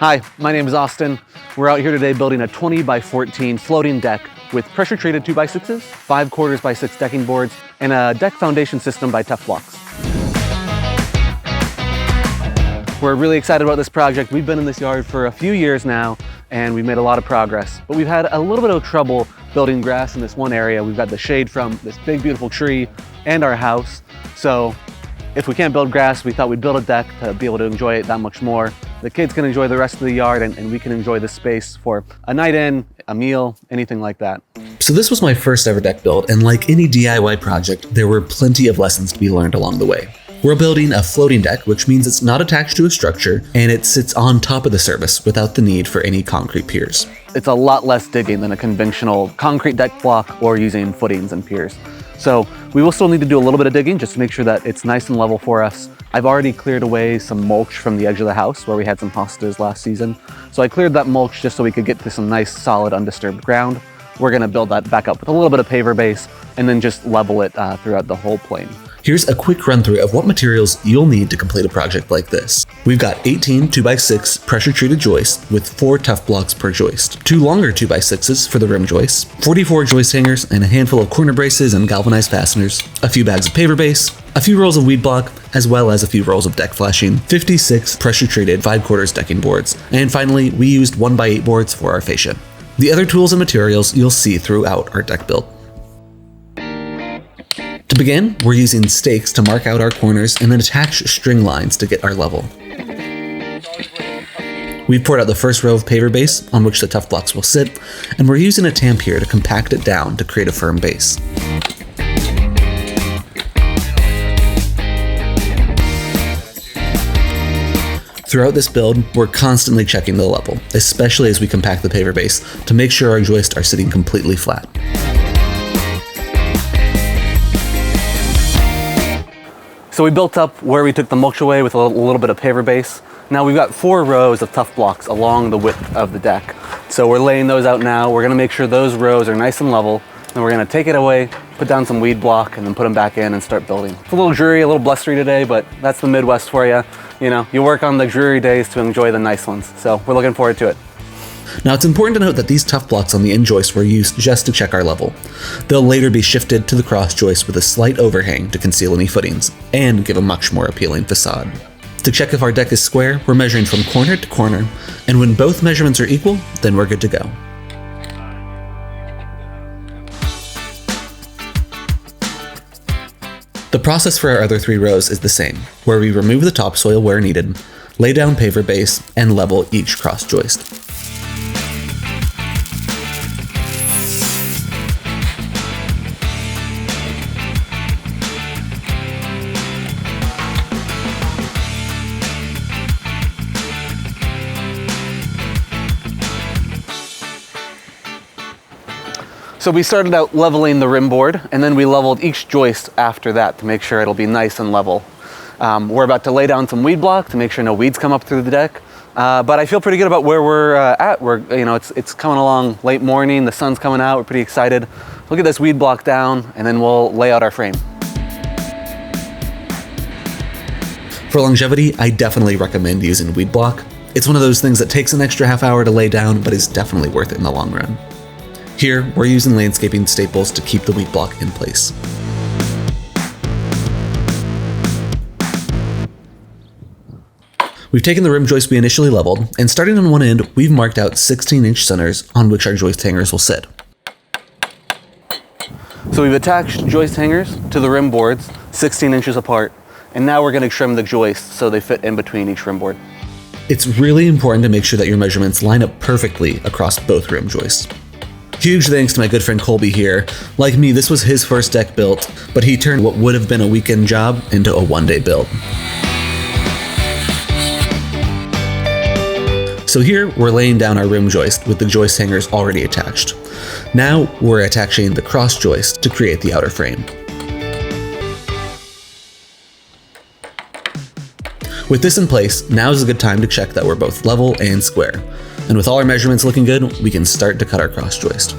Hi, my name is Austin. We're out here today building a 20 by 14 floating deck with pressure treated 2x6s, 5/4 by 6 decking boards, and a deck foundation system by TuffBlocks. We're really excited about this project. We've been in this yard for a few years now and we've made a lot of progress, but we've had a little bit of trouble building grass in this one area. We've got the shade from this big beautiful tree and our house. So if we can't build grass, we thought we'd build a deck to be able to enjoy it that much more. The kids can enjoy the rest of the yard and we can enjoy the space for a night in, a meal, anything like that. So this was my first ever deck build, and like any DIY project, there were plenty of lessons to be learned along the way. We're building a floating deck, which means it's not attached to a structure and it sits on top of the surface without the need for any concrete piers. It's a lot less digging than a conventional concrete deck block or using footings and piers. So we will still need to do a little bit of digging just to make sure that it's nice and level for us. I've already cleared away some mulch from the edge of the house where we had some hostas last season. So I cleared that mulch just so we could get to some nice, solid, undisturbed ground. We're gonna build that back up with a little bit of paver base and then just level it throughout the whole plane. Here's a quick run through of what materials you'll need to complete a project like this. We've got 18 2x6 pressure treated joists with 4 TuffBlocks per joist, 2 longer 2x6s for the rim joists, 44 joist hangers and a handful of corner braces and galvanized fasteners, a few bags of paver base, a few rolls of weed block, as well as a few rolls of deck flashing, 56 pressure treated 5/4 decking boards, and finally we used 1x8 boards for our fascia. The other tools and materials you'll see throughout our deck build. To begin, we're using stakes to mark out our corners and then attach string lines to get our level. We've poured out the first row of paver base on which the TuffBlocks will sit, and we're using a tamp here to compact it down to create a firm base. Throughout this build, we're constantly checking the level, especially as we compact the paver base to make sure our joists are sitting completely flat. So we built up where we took the mulch away with a little bit of paver base. Now we've got 4 rows of TuffBlocks along the width of the deck. So we're laying those out now. We're gonna make sure those rows are nice and level. Then we're gonna take it away, put down some weed block, and then put them back in and start building. It's a little dreary, a little blustery today, but that's the Midwest for you. You know, you work on the dreary days to enjoy the nice ones. So we're looking forward to it. Now it's important to note that these TuffBlocks on the end joist were used just to check our level. They'll later be shifted to the cross joist with a slight overhang to conceal any footings and give a much more appealing facade. To check if our deck is square, we're measuring from corner to corner, and when both measurements are equal, then we're good to go. The process for our other 3 rows is the same, where we remove the topsoil where needed, lay down paver base, and level each cross joist. So we started out leveling the rim board and then we leveled each joist after that to make sure it'll be nice and level. We're about to lay down some weed block to make sure no weeds come up through the deck. But I feel pretty good about where we're at. It's coming along late morning, the sun's coming out, we're pretty excited. We'll get this weed block down and then we'll lay out our frame. For longevity, I definitely recommend using weed block. It's one of those things that takes an extra half hour to lay down, but is definitely worth it in the long run. Here, we're using landscaping staples to keep the weed block in place. We've taken the rim joist we initially leveled, and starting on one end, we've marked out 16-inch centers on which our joist hangers will sit. So we've attached joist hangers to the rim boards, 16 inches apart, and now we're gonna trim the joists so they fit in between each rim board. It's really important to make sure that your measurements line up perfectly across both rim joists. Huge thanks to my good friend Colby here. Like me, this was his first deck built, but he turned what would have been a weekend job into a one-day build. So here, we're laying down our rim joist with the joist hangers already attached. Now, we're attaching the cross joist to create the outer frame. With this in place, now's a good time to check that we're both level and square. And with all our measurements looking good, we can start to cut our cross joist.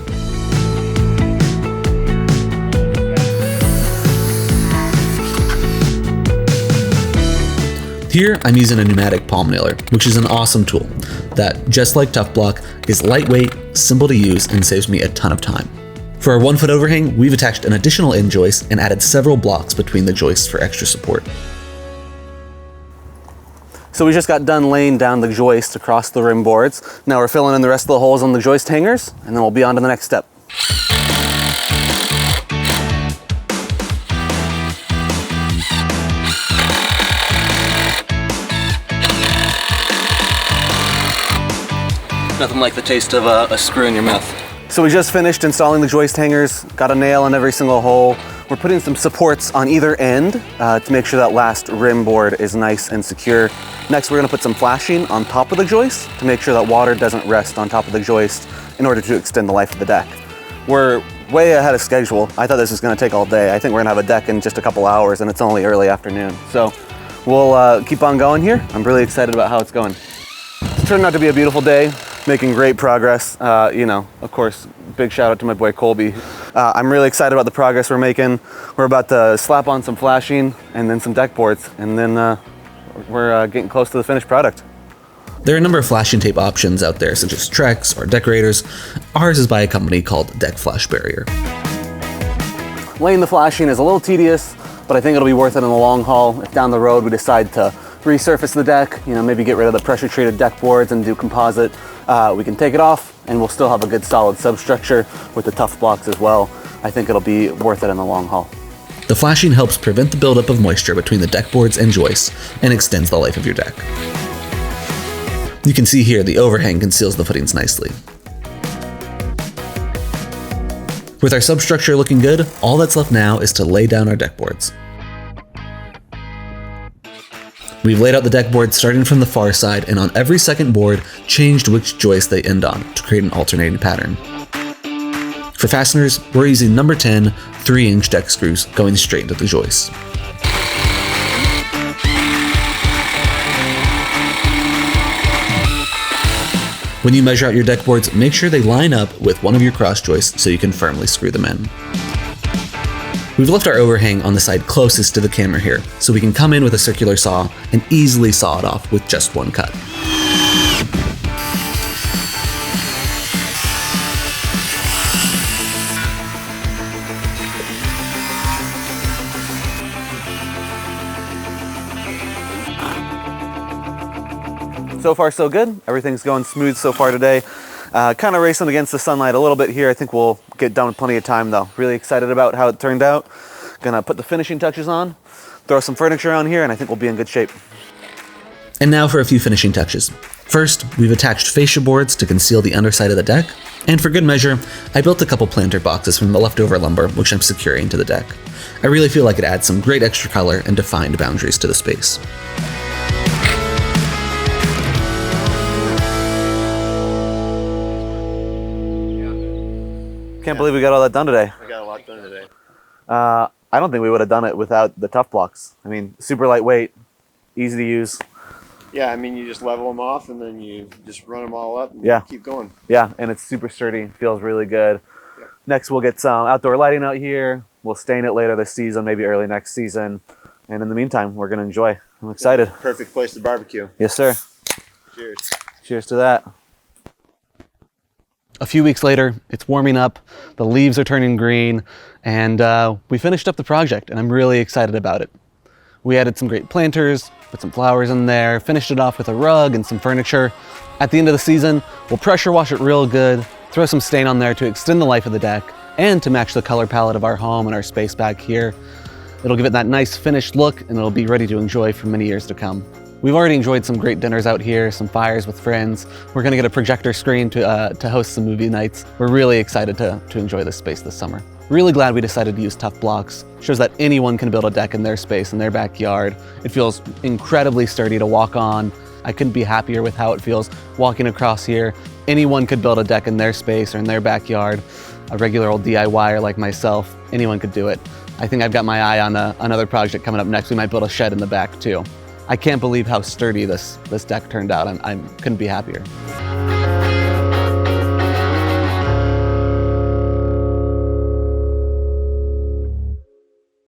Here, I'm using a pneumatic palm nailer, which is an awesome tool. that, just like TuffBlock, is lightweight, simple to use, and saves me a ton of time. For our 1-foot overhang, we've attached an additional end joist and added several blocks between the joists for extra support. So we just got done laying down the joist across the rim boards. Now we're filling in the rest of the holes on the joist hangers, and then we'll be on to the next step. Nothing like the taste of a screw in your mouth. So we just finished installing the joist hangers, got a nail in every single hole. We're putting some supports on either end to make sure that last rim board is nice and secure. Next, we're gonna put some flashing on top of the joist to make sure that water doesn't rest on top of the joist in order to extend the life of the deck. We're way ahead of schedule. I thought this was gonna take all day. I think we're gonna have a deck in just a couple hours, and it's only early afternoon. So we'll keep on going here. I'm really excited about how it's going. It's turned out to be a beautiful day, making great progress. You know, of course, big shout out to my boy Colby. I'm really excited about the progress we're making. We're about to slap on some flashing and then some deck boards, and then we're getting close to the finished product. There are a number of flashing tape options out there, such as Trex or Decorators. Ours is by a company called Deck Flash Barrier. Laying the flashing is a little tedious, but I think it'll be worth it in the long haul. If down the road we decide to resurface the deck, you know, maybe get rid of the pressure treated deck boards and do composite, we can take it off and we'll still have a good solid substructure with the TuffBlocks as well. I think it'll be worth it in the long haul. The flashing helps prevent the buildup of moisture between the deck boards and joists and extends the life of your deck. You can see here the overhang conceals the footings nicely. With our substructure looking good, all that's left now is to lay down our deck boards. We've laid out the deck boards starting from the far side, and on every second board, changed which joist they end on to create an alternating pattern. For fasteners, we're using number 10 3-inch deck screws going straight into the joists. When you measure out your deck boards, make sure they line up with one of your cross joists so you can firmly screw them in. We've left our overhang on the side closest to the camera here, so we can come in with a circular saw and easily saw it off with just one cut. So far so good. Everything's going smooth so far today. Kind of racing against the sunlight a little bit here. I think we'll get done with plenty of time though. Really excited about how it turned out. Gonna put the finishing touches on, throw some furniture on here, and I think we'll be in good shape. And now for a few finishing touches. First, we've attached fascia boards to conceal the underside of the deck. And for good measure, I built a couple planter boxes from the leftover lumber, which I'm securing to the deck. I really feel like it adds some great extra color and defined boundaries to the space. Can't believe we got all that done today. We got a lot done today. I don't think we would have done it without the TuffBlocks. I mean, super lightweight, easy to use. Yeah, I mean, you just level them off and then you just run them all up and keep going. Yeah, and it's super sturdy, feels really good. Yeah. Next, we'll get some outdoor lighting out here. We'll stain it later this season, maybe early next season. And in the meantime, we're gonna enjoy. I'm excited. Perfect place to barbecue. Yes, sir. Cheers. Cheers to that. A few weeks later, it's warming up, the leaves are turning green, and we finished up the project, and I'm really excited about it. We added some great planters, put some flowers in there, finished it off with a rug and some furniture. At the end of the season, we'll pressure wash it real good, throw some stain on there to extend the life of the deck, and to match the color palette of our home and our space back here. It'll give it that nice finished look, and it'll be ready to enjoy for many years to come. We've already enjoyed some great dinners out here, some fires with friends. We're gonna get a projector screen to host some movie nights. We're really excited to enjoy this space this summer. Really glad we decided to use TuffBlocks. Shows that anyone can build a deck in their space, in their backyard. It feels incredibly sturdy to walk on. I couldn't be happier with how it feels walking across here. Anyone could build a deck in their space or in their backyard. A regular old DIYer like myself, anyone could do it. I think I've got my eye on another project coming up next. We might build a shed in the back too. I can't believe how sturdy this deck turned out. I couldn't be happier.